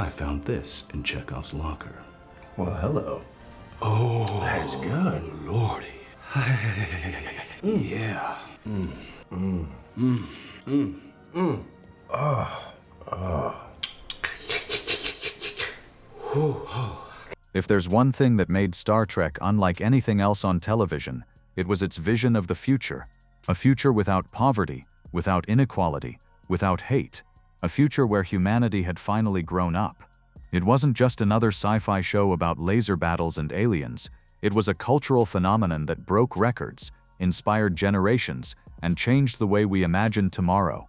I found this in Chekhov's locker. Well, hello. Oh, That's good. Lordy. Yeah. If there's one thing that made Star Trek unlike anything else on television, it was its vision of the future. A future without poverty, without inequality, without hate. A future where humanity had finally grown up. It wasn't just another sci-fi show about laser battles and aliens. It was a cultural phenomenon that broke records, inspired generations, and changed the way we imagine tomorrow.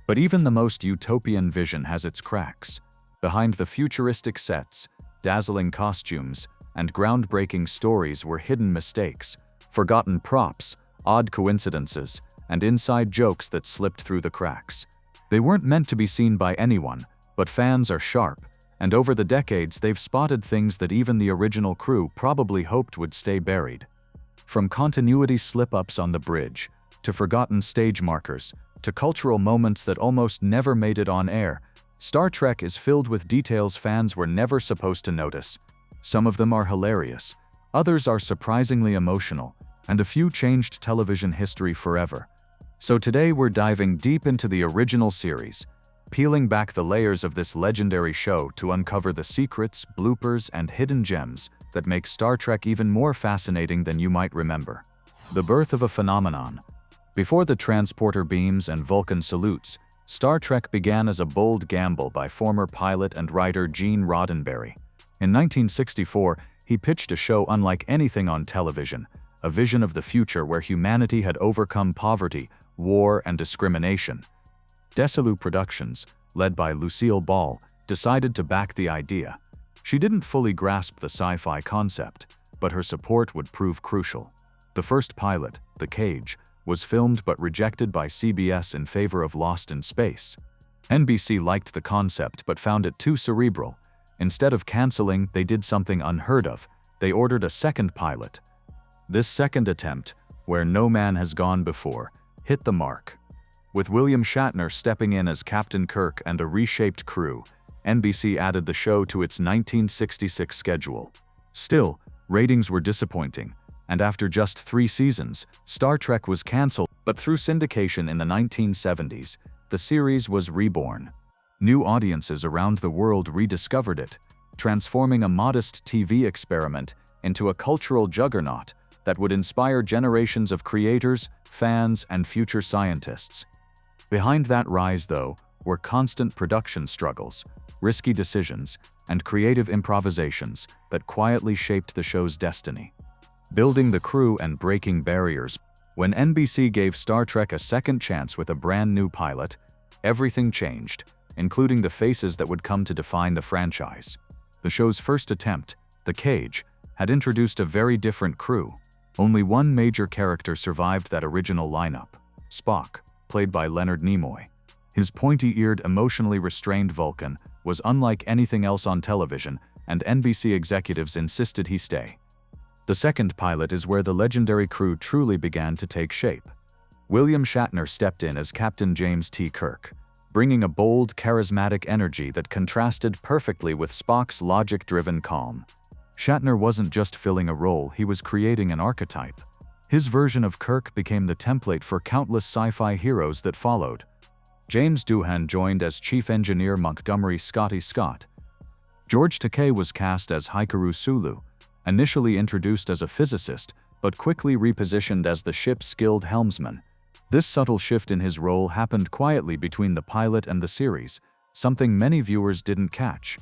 But even the most utopian vision has its cracks. Behind the futuristic sets, dazzling costumes, and groundbreaking stories were hidden mistakes, forgotten props, odd coincidences, and inside jokes that slipped through the cracks. They weren't meant to be seen by anyone, but fans are sharp, and over the decades they've spotted things that even the original crew probably hoped would stay buried. From continuity slip-ups on the bridge, to forgotten stage markers, to cultural moments that almost never made it on air, Star Trek is filled with details fans were never supposed to notice. Some of them are hilarious, others are surprisingly emotional, and a few changed television history forever. So today we're diving deep into the original series, peeling back the layers of this legendary show to uncover the secrets, bloopers, and hidden gems that make Star Trek even more fascinating than you might remember. The birth of a phenomenon. Before the transporter beams and Vulcan salutes, Star Trek began as a bold gamble by former pilot and writer Gene Roddenberry. In 1964, he pitched a show unlike anything on television, a vision of the future where humanity had overcome poverty, war, and discrimination. Desilu Productions, led by Lucille Ball, decided to back the idea. She didn't fully grasp the sci-fi concept, but her support would prove crucial. The first pilot, The Cage, was filmed but rejected by CBS in favor of Lost in Space. NBC liked the concept but found it too cerebral. Instead of canceling, they did something unheard of. They ordered a second pilot. This second attempt, Where No Man Has Gone Before, hit the mark. With William Shatner stepping in as Captain Kirk and a reshaped crew, NBC added the show to its 1966 schedule. Still, ratings were disappointing, and after just 3 seasons, Star Trek was canceled. But through syndication in the 1970s, the series was reborn. New audiences around the world rediscovered it, transforming a modest TV experiment into a cultural juggernaut that would inspire generations of creators, fans, and future scientists. Behind that rise, though, were constant production struggles, risky decisions, and creative improvisations that quietly shaped the show's destiny. Building the crew and breaking barriers. When NBC gave Star Trek a second chance with a brand new pilot, everything changed, including the faces that would come to define the franchise. The show's first attempt, The Cage, had introduced a very different crew. Only one major character survived that original lineup: Spock, played by Leonard Nimoy. His pointy-eared, emotionally restrained Vulcan was unlike anything else on television, and NBC executives insisted he stay. The second pilot is where the legendary crew truly began to take shape. William Shatner stepped in as Captain James T. Kirk, bringing a bold, charismatic energy that contrasted perfectly with Spock's logic-driven calm. Shatner wasn't just filling a role, he was creating an archetype. His version of Kirk became the template for countless sci-fi heroes that followed. James Doohan joined as Chief Engineer Montgomery Scotty Scott. George Takei was cast as Hikaru Sulu, initially introduced as a physicist, but quickly repositioned as the ship's skilled helmsman. This subtle shift in his role happened quietly between the pilot and the series, something many viewers didn't catch.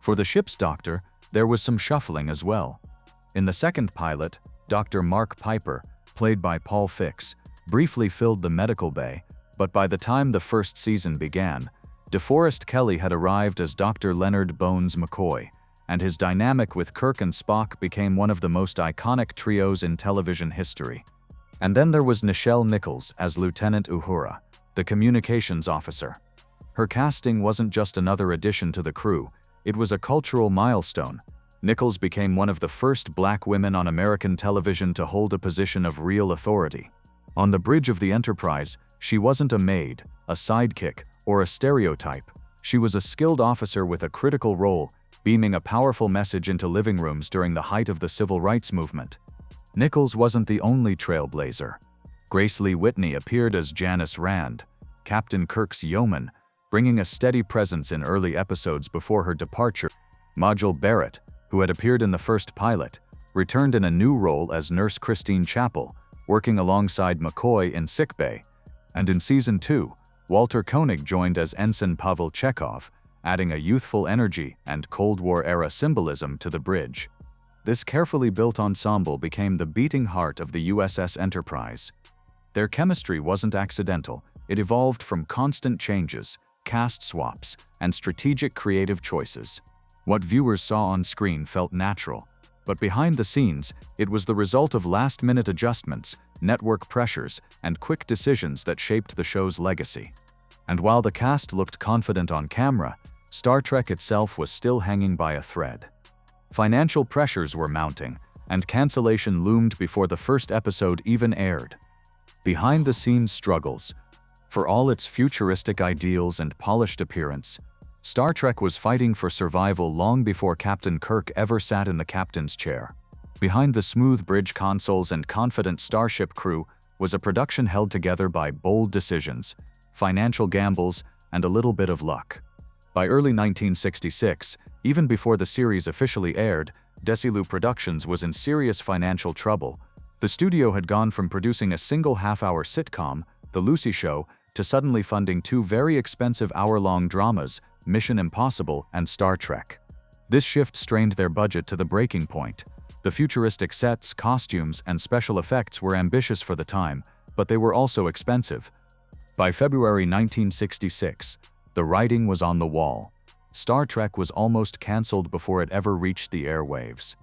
For the ship's doctor, there was some shuffling as well. In the second pilot, Dr. Mark Piper, played by Paul Fix, briefly filled the medical bay, but by the time the first season began, DeForest Kelley had arrived as Dr. Leonard Bones McCoy, and his dynamic with Kirk and Spock became one of the most iconic trios in television history. And then there was Nichelle Nichols as Lieutenant Uhura, the communications officer. Her casting wasn't just another addition to the crew, it was a cultural milestone. Nichols became one of the first black women on American television to hold a position of real authority. On the bridge of the Enterprise, she wasn't a maid, a sidekick, or a stereotype. She was a skilled officer with a critical role, beaming a powerful message into living rooms during the height of the civil rights movement. Nichols wasn't the only trailblazer. Grace Lee Whitney appeared as Janice Rand, Captain Kirk's yeoman, bringing a steady presence in early episodes before her departure. Majel Barrett, who had appeared in the first pilot, returned in a new role as Nurse Christine Chappell, working alongside McCoy in sickbay. And in Season 2, Walter Koenig joined as Ensign Pavel Chekhov, adding a youthful energy and Cold War-era symbolism to the bridge. This carefully built ensemble became the beating heart of the U.S.S. Enterprise. Their chemistry wasn't accidental. It evolved from constant changes, cast swaps, and strategic creative choices. What viewers saw on screen felt natural, but behind the scenes, it was the result of last-minute adjustments, network pressures, and quick decisions that shaped the show's legacy. And while the cast looked confident on camera, Star Trek itself was still hanging by a thread. Financial pressures were mounting, and cancellation loomed before the first episode even aired. Behind-the-scenes struggles. For all its futuristic ideals and polished appearance, Star Trek was fighting for survival long before Captain Kirk ever sat in the captain's chair. Behind the smooth bridge consoles and confident starship crew was a production held together by bold decisions, financial gambles, and a little bit of luck. By early 1966, even before the series officially aired, Desilu Productions was in serious financial trouble. The studio had gone from producing a single half-hour sitcom, The Lucy Show, to suddenly funding two very expensive hour-long dramas, Mission Impossible and Star Trek. This shift strained their budget to the breaking point. The futuristic sets, costumes, and special effects were ambitious for the time, but they were also expensive. By February 1966, the writing was on the wall. Star Trek was almost cancelled before it ever reached the airwaves.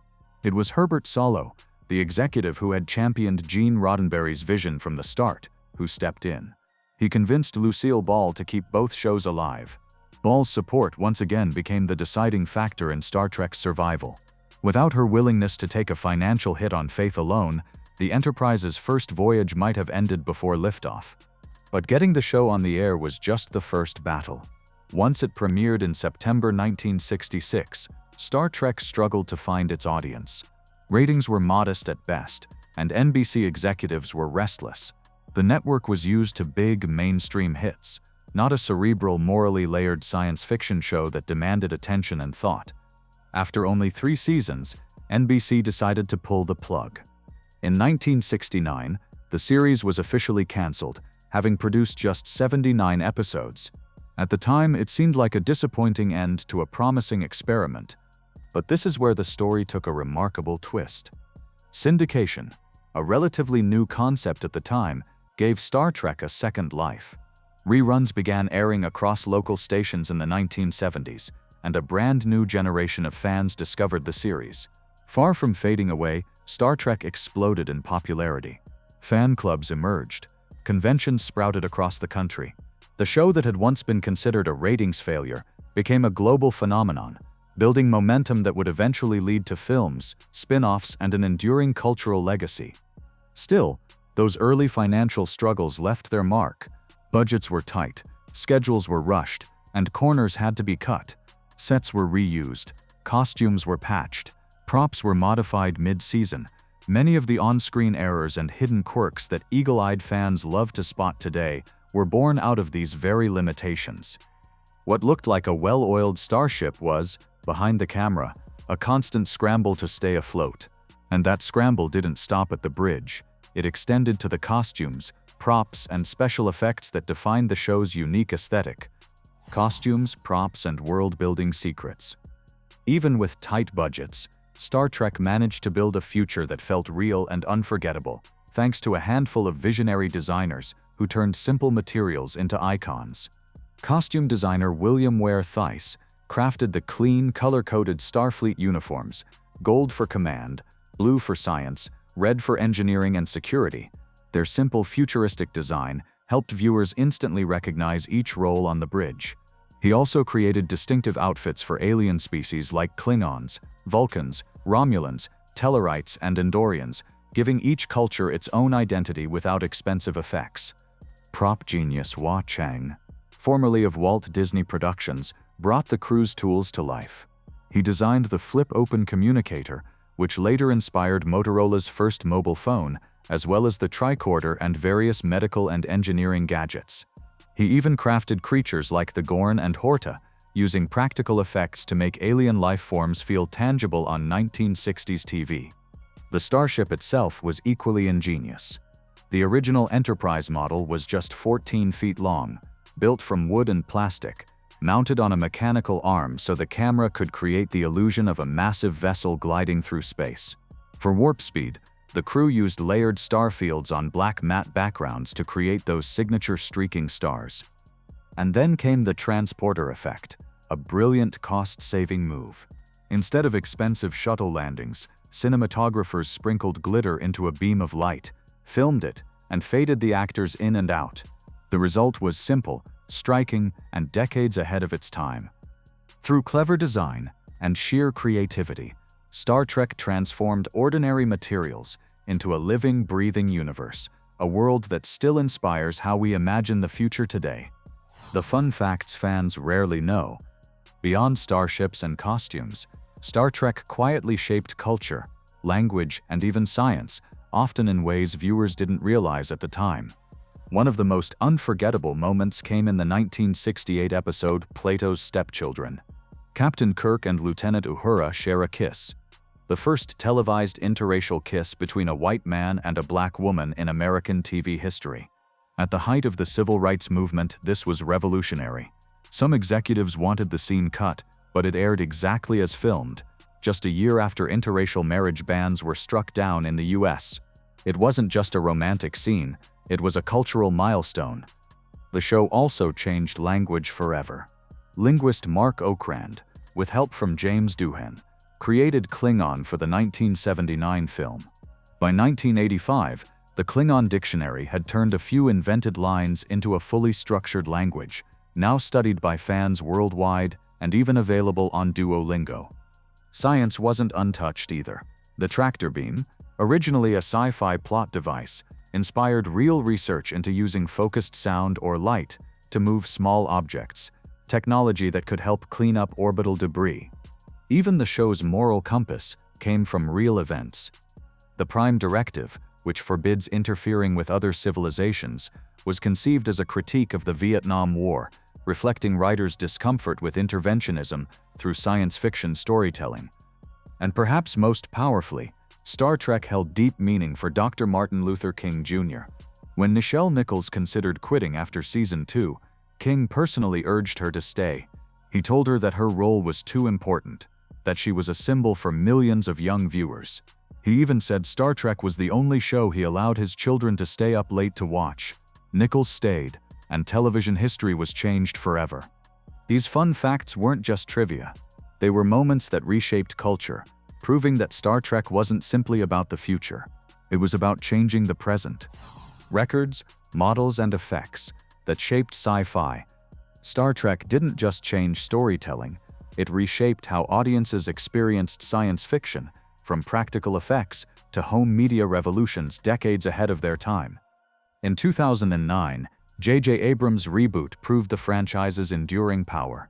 It was Herbert Solow, the executive who had championed Gene Roddenberry's vision from the start, who stepped in. He convinced Lucille Ball to keep both shows alive. Ball's support once again became the deciding factor in Star Trek's survival. Without her willingness to take a financial hit on faith alone, the Enterprise's first voyage might have ended before liftoff. But getting the show on the air was just the first battle. Once it premiered in September 1966, Star Trek struggled to find its audience. Ratings were modest at best, and NBC executives were restless. The network was used to big, mainstream hits, not a cerebral, morally layered science fiction show that demanded attention and thought. After only 3 seasons, NBC decided to pull the plug. In 1969, the series was officially cancelled, having produced just 79 episodes. At the time, it seemed like a disappointing end to a promising experiment. But this is where the story took a remarkable twist. Syndication, a relatively new concept at the time, gave Star Trek a second life. Reruns began airing across local stations in the 1970s, and a brand new generation of fans discovered the series. Far from fading away, Star Trek exploded in popularity. Fan clubs emerged. Conventions sprouted across the country. The show that had once been considered a ratings failure became a global phenomenon, building momentum that would eventually lead to films, spin-offs, and an enduring cultural legacy. Still, those early financial struggles left their mark. Budgets were tight, schedules were rushed, and corners had to be cut. Sets were reused, costumes were patched, props were modified mid-season. Many of the on-screen errors and hidden quirks that eagle-eyed fans love to spot today were born out of these very limitations. What looked like a well-oiled starship was, behind the camera, a constant scramble to stay afloat. And that scramble didn't stop at the bridge. It extended to the costumes, props, and special effects that defined the show's unique aesthetic. Costumes, props, and world-building secrets. Even with tight budgets, Star Trek managed to build a future that felt real and unforgettable, thanks to a handful of visionary designers who turned simple materials into icons. Costume designer William Ware Theiss crafted the clean, color-coded Starfleet uniforms, gold for command, blue for science, red for engineering and security. Their simple, futuristic design helped viewers instantly recognize each role on the bridge. He also created distinctive outfits for alien species like Klingons, Vulcans, Romulans, Tellarites, and Andorians, giving each culture its own identity without expensive effects. Prop genius Hua Chang formerly of Walt Disney Productions, brought the crew's tools to life. He designed the flip-open communicator, which later inspired Motorola's first mobile phone, as well as the tricorder and various medical and engineering gadgets. He even crafted creatures like the Gorn and Horta, using practical effects to make alien life forms feel tangible on 1960s TV. The starship itself was equally ingenious. The original Enterprise model was just 14 feet long, built from wood and plastic, mounted on a mechanical arm so the camera could create the illusion of a massive vessel gliding through space. For warp speed, the crew used layered star fields on black matte backgrounds to create those signature streaking stars. And then came the transporter effect, a brilliant cost-saving move. Instead of expensive shuttle landings, cinematographers sprinkled glitter into a beam of light, filmed it, and faded the actors in and out. The result was simple, striking, and decades ahead of its time. Through clever design and sheer creativity, Star Trek transformed ordinary materials into a living, breathing universe, a world that still inspires how we imagine the future today. The fun facts fans rarely know: beyond starships and costumes, Star Trek quietly shaped culture, language, and even science, often in ways viewers didn't realize at the time. One of the most unforgettable moments came in the 1968 episode Plato's Stepchildren. Captain Kirk and Lieutenant Uhura share a kiss, the first televised interracial kiss between a white man and a black woman in American TV history. At the height of the civil rights movement, this was revolutionary. Some executives wanted the scene cut, but it aired exactly as filmed, just a year after interracial marriage bans were struck down in the U.S. It wasn't just a romantic scene, it was a cultural milestone. The show also changed language forever. Linguist Mark Okrand, with help from James Doohan, created Klingon for the 1979 film. By 1985, the Klingon dictionary had turned a few invented lines into a fully structured language, now studied by fans worldwide and even available on Duolingo. Science wasn't untouched either. The tractor beam, originally a sci-fi plot device, inspired real research into using focused sound or light to move small objects, technology that could help clean up orbital debris. Even the show's moral compass came from real events. The Prime Directive, which forbids interfering with other civilizations, was conceived as a critique of the Vietnam War, reflecting writers' discomfort with interventionism through science fiction storytelling. And perhaps most powerfully, Star Trek held deep meaning for Dr. Martin Luther King Jr. When Nichelle Nichols considered quitting after Season 2, King personally urged her to stay. He told her that her role was too important, that she was a symbol for millions of young viewers. He even said Star Trek was the only show he allowed his children to stay up late to watch. Nichols stayed, and television history was changed forever. These fun facts weren't just trivia. They were moments that reshaped culture, proving that Star Trek wasn't simply about the future. It was about changing the present. Records, models, and effects that shaped sci-fi. Star Trek didn't just change storytelling, it reshaped how audiences experienced science fiction, from practical effects to home media revolutions decades ahead of their time. In 2009, J.J. Abrams' reboot proved the franchise's enduring power.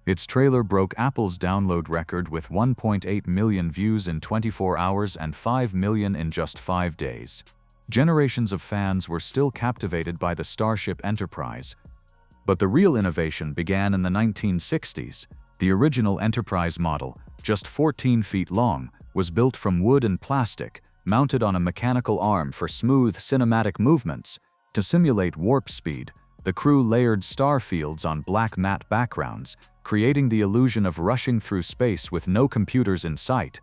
Its trailer broke Apple's download record with 1.8 million views in 24 hours and 5 million in just 5 days. Generations of fans were still captivated by the Starship Enterprise. But the real innovation began in the 1960s. The original Enterprise model, just 14 feet long, was built from wood and plastic, mounted on a mechanical arm for smooth cinematic movements. To simulate warp speed, the crew layered star fields on black matte backgrounds, creating the illusion of rushing through space with no computers in sight.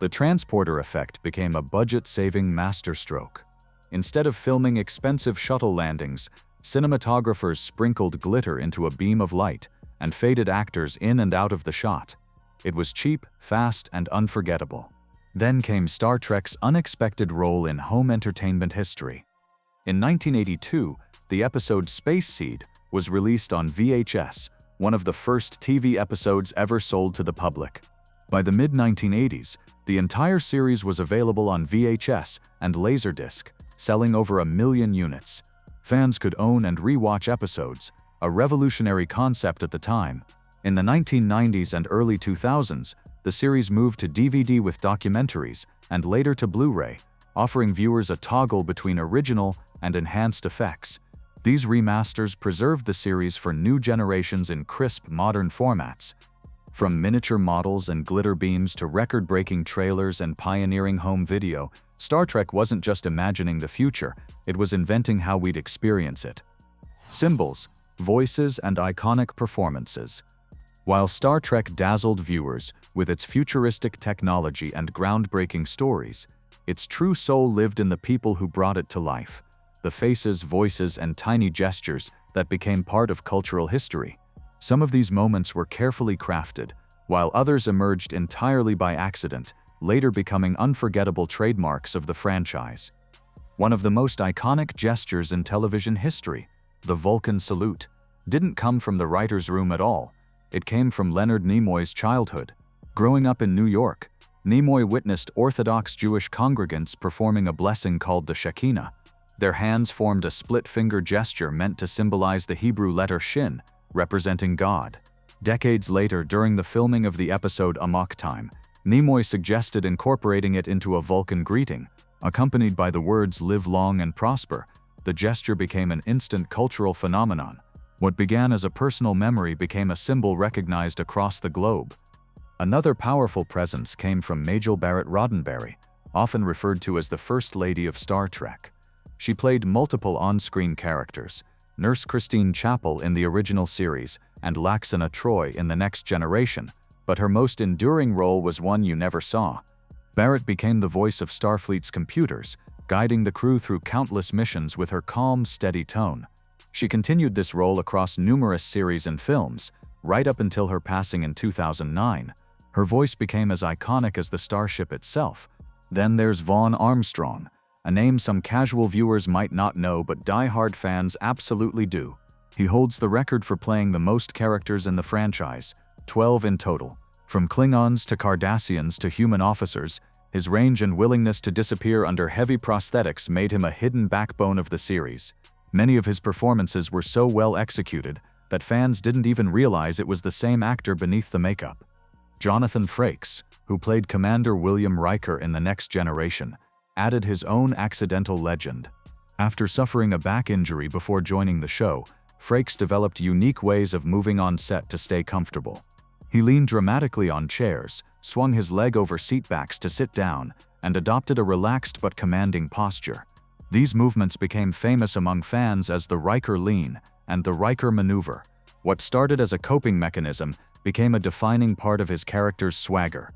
The transporter effect became a budget-saving masterstroke. Instead of filming expensive shuttle landings, cinematographers sprinkled glitter into a beam of light and faded actors in and out of the shot. It was cheap, fast, and unforgettable. Then came Star Trek's unexpected role in home entertainment history. In 1982, the episode Space Seed was released on VHS, one of the first TV episodes ever sold to the public. By the mid-1980s, the entire series was available on VHS and Laserdisc, selling over 1 million units. Fans could own and re-watch episodes, a revolutionary concept at the time. In the 1990s and early 2000s, the series moved to DVD with documentaries and later to Blu-ray, offering viewers a toggle between original and enhanced effects. These remasters preserved the series for new generations in crisp, modern formats. From miniature models and glitter beams to record-breaking trailers and pioneering home video, Star Trek wasn't just imagining the future, it was inventing how we'd experience it. Symbols, voices, and iconic performances. While Star Trek dazzled viewers with its futuristic technology and groundbreaking stories, its true soul lived in the people who brought it to life, the faces, voices, and tiny gestures that became part of cultural history. Some of these moments were carefully crafted, while others emerged entirely by accident, later becoming unforgettable trademarks of the franchise. One of the most iconic gestures in television history, the Vulcan salute, didn't come from the writer's room at all. It came from Leonard Nimoy's childhood. Growing up in New York, Nimoy witnessed Orthodox Jewish congregants performing a blessing called the Shekinah. Their hands formed a split-finger gesture meant to symbolize the Hebrew letter Shin, representing God. Decades later, during the filming of the episode Amok Time, Nimoy suggested incorporating it into a Vulcan greeting, accompanied by the words "Live long and prosper." The gesture became an instant cultural phenomenon. What began as a personal memory became a symbol recognized across the globe. Another powerful presence came from Majel Barrett Roddenberry, often referred to as the First Lady of Star Trek. She played multiple on-screen characters: Nurse Christine Chapel in the original series and Laxana Troy in The Next Generation, but her most enduring role was one you never saw. Barrett became the voice of Starfleet's computers, guiding the crew through countless missions with her calm, steady tone. She continued this role across numerous series and films, right up until her passing in 2009. Her voice became as iconic as the starship itself. Then there's Vaughn Armstrong, a name some casual viewers might not know but die-hard fans absolutely do. He holds the record for playing the most characters in the franchise, 12 in total. From Klingons to Cardassians to human officers, his range and willingness to disappear under heavy prosthetics made him a hidden backbone of the series. Many of his performances were so well executed that fans didn't even realize it was the same actor beneath the makeup. Jonathan Frakes, who played Commander William Riker in The Next Generation, added his own accidental legend. After suffering a back injury before joining the show, Frakes developed unique ways of moving on set to stay comfortable. He leaned dramatically on chairs, swung his leg over seatbacks to sit down, and adopted a relaxed but commanding posture. These movements became famous among fans as the Riker lean and the Riker maneuver. What started as a coping mechanism became a defining part of his character's swagger.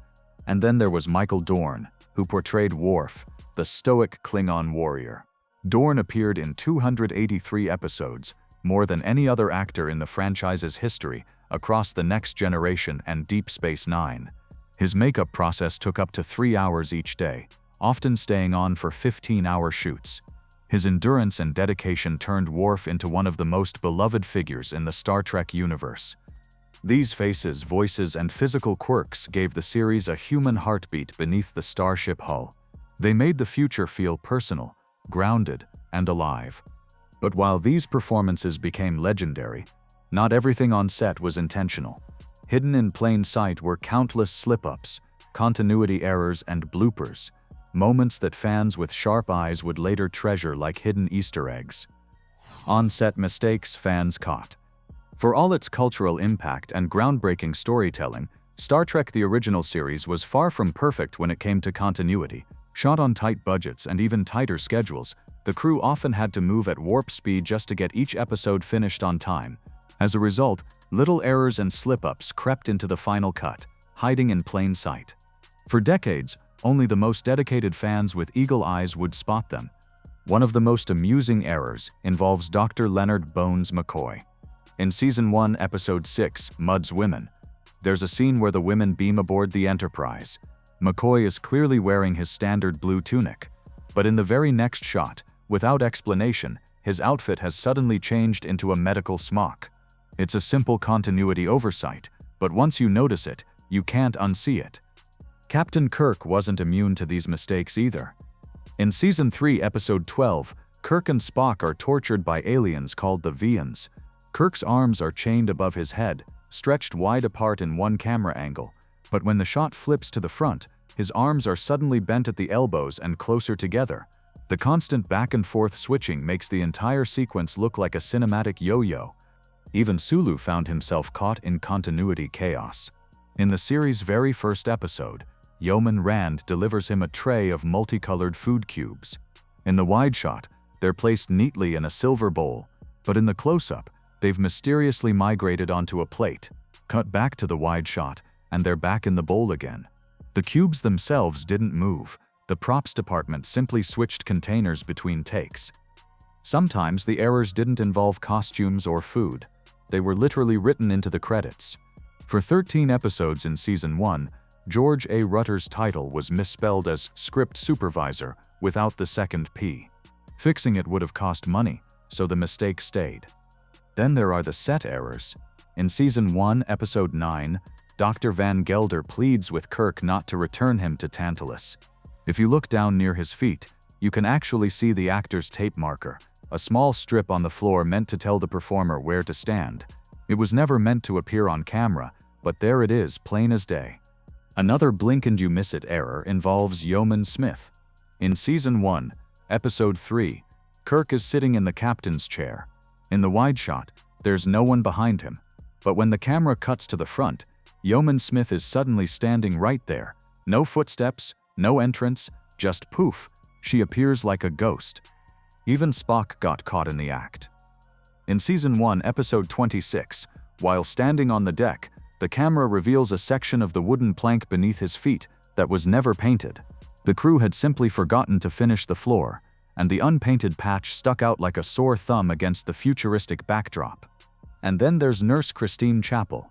And then there was Michael Dorn, who portrayed Worf, the stoic Klingon warrior. Dorn appeared in 283 episodes, more than any other actor in the franchise's history, across The Next Generation and Deep Space Nine. His makeup process took up to 3 hours each day, often staying on for 15-hour shoots. His endurance and dedication turned Worf into one of the most beloved figures in the Star Trek universe. These faces, voices, and physical quirks gave the series a human heartbeat beneath the starship hull. They made the future feel personal, grounded, and alive. But while these performances became legendary, not everything on set was intentional. Hidden in plain sight were countless slip-ups, continuity errors, and bloopers, moments that fans with sharp eyes would later treasure like hidden Easter eggs. On-set mistakes fans caught. For all its cultural impact and groundbreaking storytelling, Star Trek: The Original Series was far from perfect when it came to continuity. Shot on tight budgets and even tighter schedules, the crew often had to move at warp speed just to get each episode finished on time. As a result, little errors and slip-ups crept into the final cut, hiding in plain sight. For decades, only the most dedicated fans with eagle eyes would spot them. One of the most amusing errors involves Dr. Leonard Bones McCoy. In Season 1, Episode 6, Mudd's Women, there's a scene where the women beam aboard the Enterprise. McCoy is clearly wearing his standard blue tunic, but in the very next shot, without explanation, his outfit has suddenly changed into a medical smock. It's a simple continuity oversight, but once you notice it, you can't unsee it. Captain Kirk wasn't immune to these mistakes either. In Season 3, Episode 12, Kirk and Spock are tortured by aliens called the Vians. Kirk's arms are chained above his head, stretched wide apart in one camera angle, but when the shot flips to the front, his arms are suddenly bent at the elbows and closer together. The constant back-and-forth switching makes the entire sequence look like a cinematic yo-yo. Even Sulu found himself caught in continuity chaos. In the series' very first episode, Yeoman Rand delivers him a tray of multicolored food cubes. In the wide shot, they're placed neatly in a silver bowl, but in the close-up, they've mysteriously migrated onto a plate. Cut back to the wide shot, and they're back in the bowl again. The cubes themselves didn't move. The props department simply switched containers between takes. Sometimes the errors didn't involve costumes or food. They were literally written into the credits. For 13 episodes in Season 1, George A. Rutter's title was misspelled as Script Supervisor without the second P. Fixing it would have cost money, so the mistake stayed. Then there are the set errors. In Season 1, Episode 9, Dr. Van Gelder pleads with Kirk not to return him to Tantalus. If you look down near his feet, you can actually see the actor's tape marker, a small strip on the floor meant to tell the performer where to stand. It was never meant to appear on camera, but there it is, plain as day. Another blink-and-you-miss-it error involves Yeoman Smith. In Season 1, Episode 3, Kirk is sitting in the captain's chair. In the wide shot, there's no one behind him. But when the camera cuts to the front, Yeoman Smith is suddenly standing right there. No footsteps, no entrance, just poof, she appears like a ghost. Even Spock got caught in the act. In Season 1, Episode 26, while standing on the deck, the camera reveals a section of the wooden plank beneath his feet that was never painted. The crew had simply forgotten to finish the floor, and the unpainted patch stuck out like a sore thumb against the futuristic backdrop. And then there's Nurse Christine Chapel.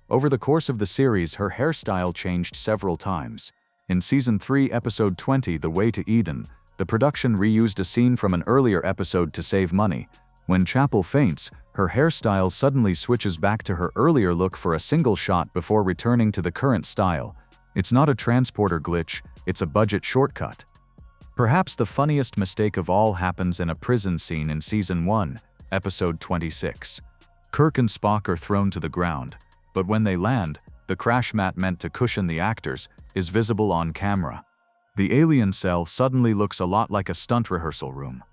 Over the course of the series, her hairstyle changed several times. In Season 3, Episode 20, The Way to Eden, the production reused a scene from an earlier episode to save money. When Chapel faints, her hairstyle suddenly switches back to her earlier look for a single shot before returning to the current style. It's not a transporter glitch, it's a budget shortcut. Perhaps the funniest mistake of all happens in a prison scene in Season 1, Episode 26. Kirk and Spock are thrown to the ground, but when they land, the crash mat meant to cushion the actors is visible on camera. The alien cell suddenly looks a lot like a stunt rehearsal room.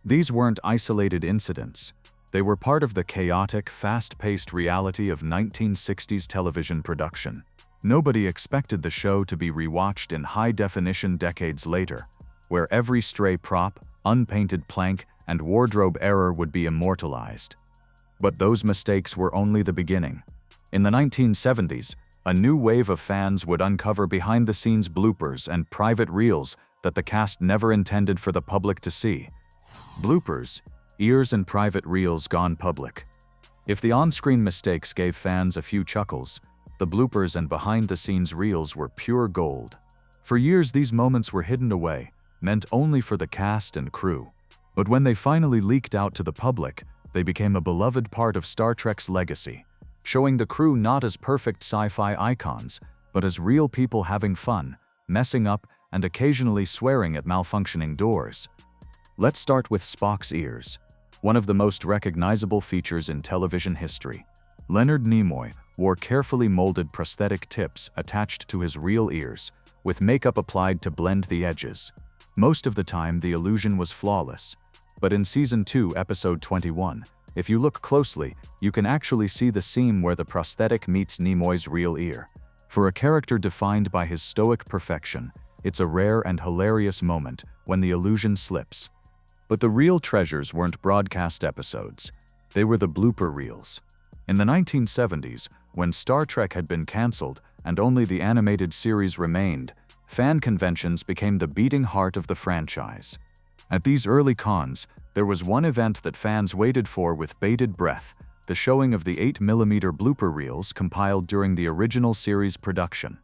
These weren't isolated incidents. They were part of the chaotic, fast-paced reality of 1960s television production. Nobody expected the show to be rewatched in high definition decades later, where every stray prop, unpainted plank, and wardrobe error would be immortalized. But those mistakes were only the beginning. In the 1970s, a new wave of fans would uncover behind-the-scenes bloopers and private reels that the cast never intended for the public to see. Bloopers, ears and private reels gone public. If the on-screen mistakes gave fans a few chuckles, the bloopers and behind-the-scenes reels were pure gold. For years these moments were hidden away, meant only for the cast and crew. But when they finally leaked out to the public, they became a beloved part of Star Trek's legacy, showing the crew not as perfect sci-fi icons, but as real people having fun, messing up, and occasionally swearing at malfunctioning doors. Let's start with Spock's ears, one of the most recognizable features in television history. Leonard Nimoy wore carefully molded prosthetic tips attached to his real ears, with makeup applied to blend the edges. Most of the time, the illusion was flawless. But in Season 2, Episode 21, if you look closely, you can actually see the seam where the prosthetic meets Nimoy's real ear. For a character defined by his stoic perfection, it's a rare and hilarious moment when the illusion slips. But the real treasures weren't broadcast episodes. They were the blooper reels. In the 1970s, when Star Trek had been cancelled and only the animated series remained, fan conventions became the beating heart of the franchise. At these early cons, there was one event that fans waited for with bated breath, the showing of the 8mm blooper reels compiled during the original series production.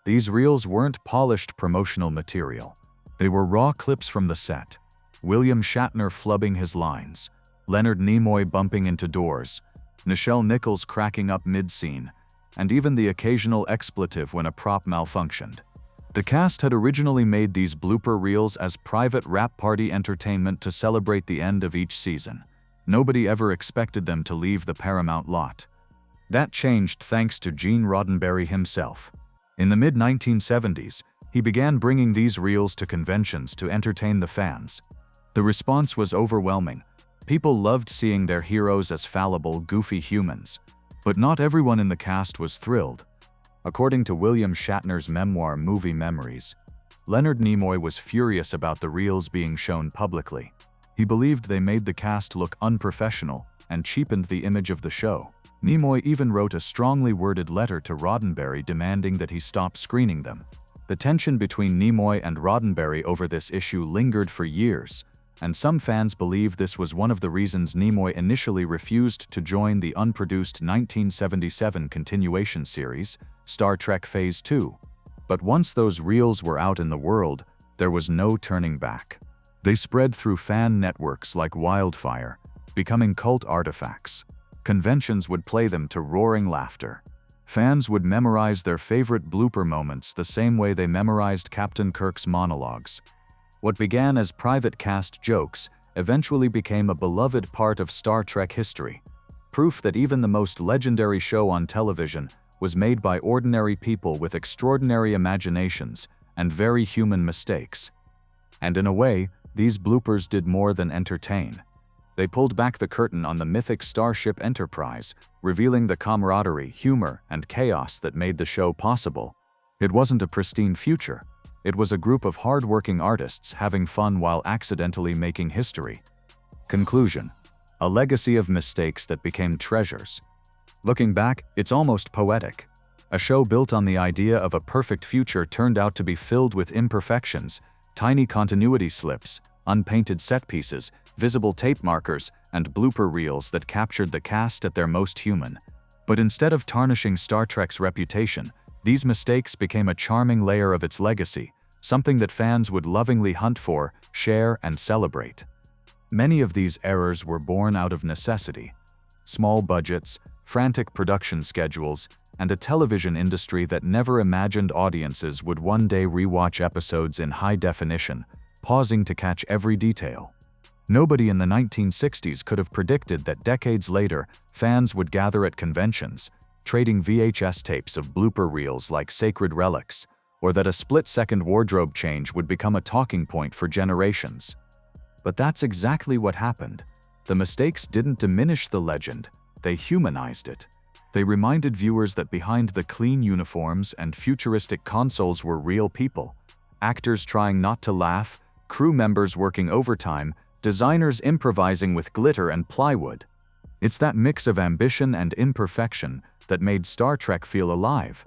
These reels weren't polished promotional material. They were raw clips from the set. William Shatner flubbing his lines, Leonard Nimoy bumping into doors, Nichelle Nichols cracking up mid-scene, and even the occasional expletive when a prop malfunctioned. The cast had originally made these blooper reels as private wrap party entertainment to celebrate the end of each season. Nobody ever expected them to leave the Paramount lot. That changed thanks to Gene Roddenberry himself. In the mid-1970s, he began bringing these reels to conventions to entertain the fans. The response was overwhelming. People loved seeing their heroes as fallible, goofy humans. But not everyone in the cast was thrilled. According to William Shatner's memoir Movie Memories, Leonard Nimoy was furious about the reels being shown publicly. He believed they made the cast look unprofessional and cheapened the image of the show. Nimoy even wrote a strongly worded letter to Roddenberry demanding that he stop screening them. The tension between Nimoy and Roddenberry over this issue lingered for years, and some fans believe this was one of the reasons Nimoy initially refused to join the unproduced 1977 continuation series, Star Trek Phase 2. But once those reels were out in the world, there was no turning back. They spread through fan networks like wildfire, becoming cult artifacts. Conventions would play them to roaring laughter. Fans would memorize their favorite blooper moments the same way they memorized Captain Kirk's monologues. What began as private cast jokes eventually became a beloved part of Star Trek history, proof that even the most legendary show on television was made by ordinary people with extraordinary imaginations and very human mistakes. And in a way, these bloopers did more than entertain. They pulled back the curtain on the mythic Starship Enterprise, revealing the camaraderie, humor, and chaos that made the show possible. It wasn't a pristine future. It was a group of hard-working artists having fun while accidentally making history. Conclusion: a legacy of mistakes that became treasures. Looking back, it's almost poetic. A show built on the idea of a perfect future turned out to be filled with imperfections, tiny continuity slips, unpainted set pieces, visible tape markers, and blooper reels that captured the cast at their most human. But instead of tarnishing Star Trek's reputation, these mistakes became a charming layer of its legacy, something that fans would lovingly hunt for, share, and celebrate. Many of these errors were born out of necessity. Small budgets, frantic production schedules, and a television industry that never imagined audiences would one day rewatch episodes in high definition, pausing to catch every detail. Nobody in the 1960s could have predicted that decades later, fans would gather at conventions, trading VHS tapes of blooper reels like sacred relics, or that a split-second wardrobe change would become a talking point for generations. But that's exactly what happened. The mistakes didn't diminish the legend, they humanized it. They reminded viewers that behind the clean uniforms and futuristic consoles were real people. Actors trying not to laugh, crew members working overtime, designers improvising with glitter and plywood. It's that mix of ambition and imperfection that made Star Trek feel alive.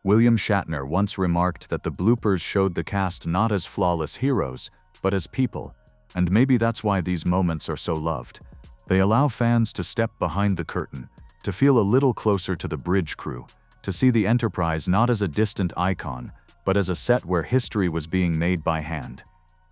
William Shatner once remarked that the bloopers showed the cast not as flawless heroes, but as people, and maybe that's why these moments are so loved. They allow fans to step behind the curtain, to feel a little closer to the bridge crew, to see the Enterprise not as a distant icon, but as a set where history was being made by hand.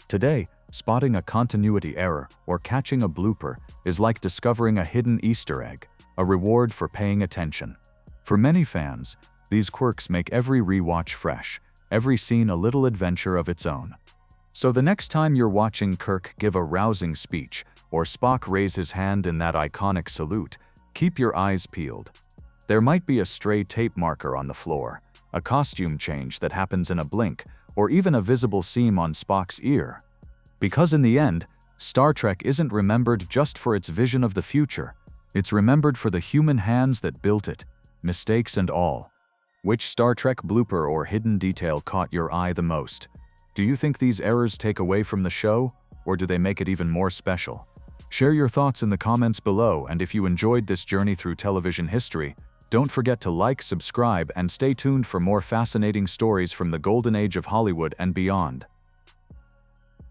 Today, spotting a continuity error or catching a blooper is like discovering a hidden Easter egg, a reward for paying attention. For many fans, these quirks make every rewatch fresh, every scene a little adventure of its own. So the next time you're watching Kirk give a rousing speech or Spock raise his hand in that iconic salute, keep your eyes peeled. There might be a stray tape marker on the floor, a costume change that happens in a blink, or even a visible seam on Spock's ear. Because in the end, Star Trek isn't remembered just for its vision of the future. It's remembered for the human hands that built it, mistakes and all. Which Star Trek blooper or hidden detail caught your eye the most? Do you think these errors take away from the show, or do they make it even more special? Share your thoughts in the comments below, and if you enjoyed this journey through television history, don't forget to like, subscribe, and stay tuned for more fascinating stories from the golden age of Hollywood and beyond.